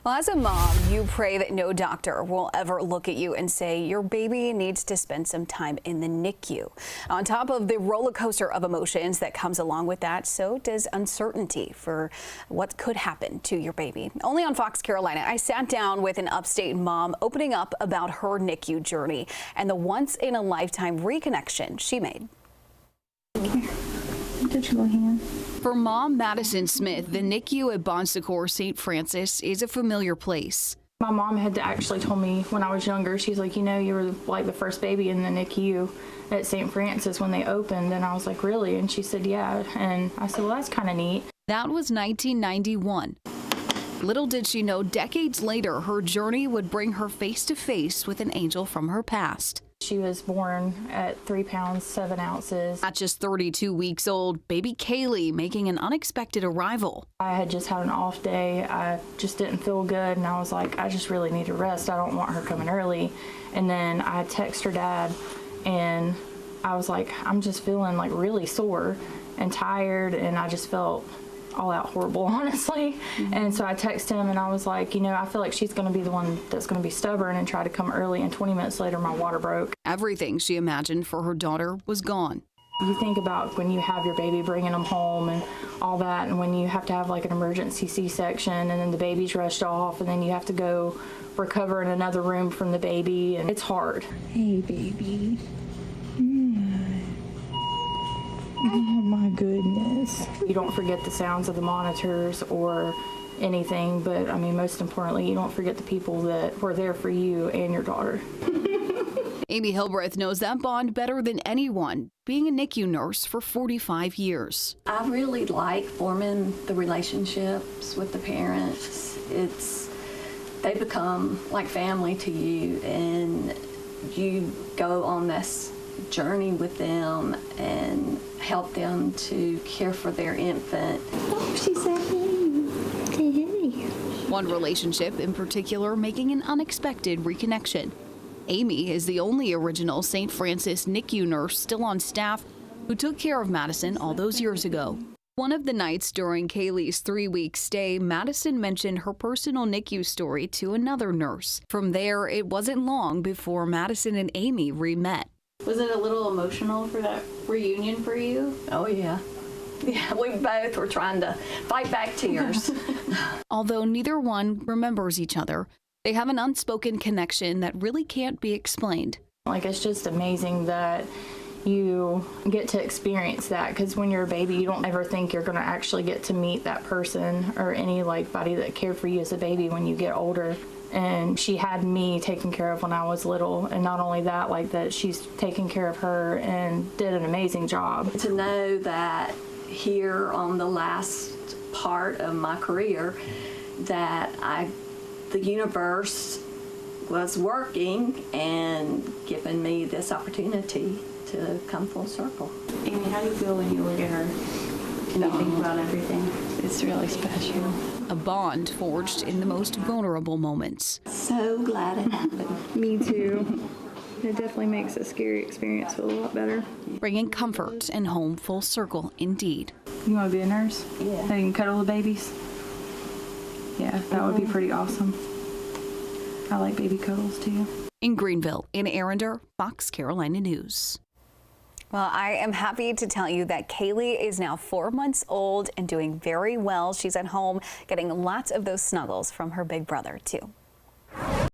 Well, as a mom, you pray that no doctor will ever look at you and say your baby needs to spend some time in the NICU. On top of the roller coaster of emotions that comes along with that, so does uncertainty for what could happen to your baby. Only on Fox Carolina, I sat down with an upstate mom opening up about her NICU journey and the once-in-a-lifetime reconnection she made. For Mom Madison Smith, the NICU at Bon Secours St. Francis is a familiar place. My mom had actually told me when I was younger, she's like, you know, you were like the first baby in the NICU at St. Francis when they opened. And I was like, really? And she said, yeah. And I said, well, that's kind of neat. That was 1991. Little did she know, decades later, her journey would bring her face to face with an angel from her past. She was born at 3 pounds, 7 ounces. At just 32 weeks old, baby Kaylee making an unexpected arrival. I had just had an off day. I just didn't feel good. And I was like, I just really need to rest. I don't want her coming early. And then I texted her dad and I was like, I'm just feeling like really sore and tired. And I just felt all out horrible, honestly. And so I texted him and I was like, you know, I feel like she's going to be the one that's going to be stubborn and try to come early. And 20 minutes later, my water broke. Everything she imagined for her daughter was gone. You think about when you have your baby, bringing them home and all that, and when you have to have like an emergency C-section and then the baby's rushed off and then you have to go recover in another room from the baby, and it's hard. Hey, baby. Oh my goodness. You don't forget the sounds of the monitors or anything, but I mean, most importantly, you don't forget the people that were there for you and your daughter. Amy Hilbreth knows that bond better than anyone, being a NICU nurse for 45 years. I really like forming the relationships with the parents. They become like family to you, and you go on this journey with them and help them to care for their infant. Oh, she said hey. Say hey. One relationship in particular making an unexpected reconnection. Amy is the only original St. Francis NICU nurse still on staff who took care of Madison all those years ago. One of the nights during Kaylee's 3-week stay, Madison mentioned her personal NICU story to another nurse. From there, it wasn't long before Madison and Amy re-met. Was it a little emotional for that reunion for you? Oh, yeah. Yeah, we both were trying to fight back tears. Although neither one remembers each other, they have an unspoken connection that really can't be explained. Like, it's just amazing that you get to experience that, because when you're a baby, you don't ever think you're going to actually get to meet that person or anybody that cared for you as a baby when you get older. And she had me taken care of when I was little, and not only that, like that she's taking care of her and did an amazing job. To know that here on the last part of my career that the universe was working and giving me this opportunity to come full circle. Amy, how do you feel when you look at her and you think about everything? It's really special. A bond forged in the most vulnerable moments. So glad it happened. Me too. It definitely makes a scary experience feel a lot better. Bringing comfort and home full circle indeed. You want to be a nurse? Yeah. So you can cuddle the babies? Yeah, that would be pretty awesome. I like baby cuddles too. In Greenville, Anna Arender, Fox Carolina News. Well, I am happy to tell you that Kaylee is now 4 months old and doing very well. She's at home getting lots of those snuggles from her big brother, too.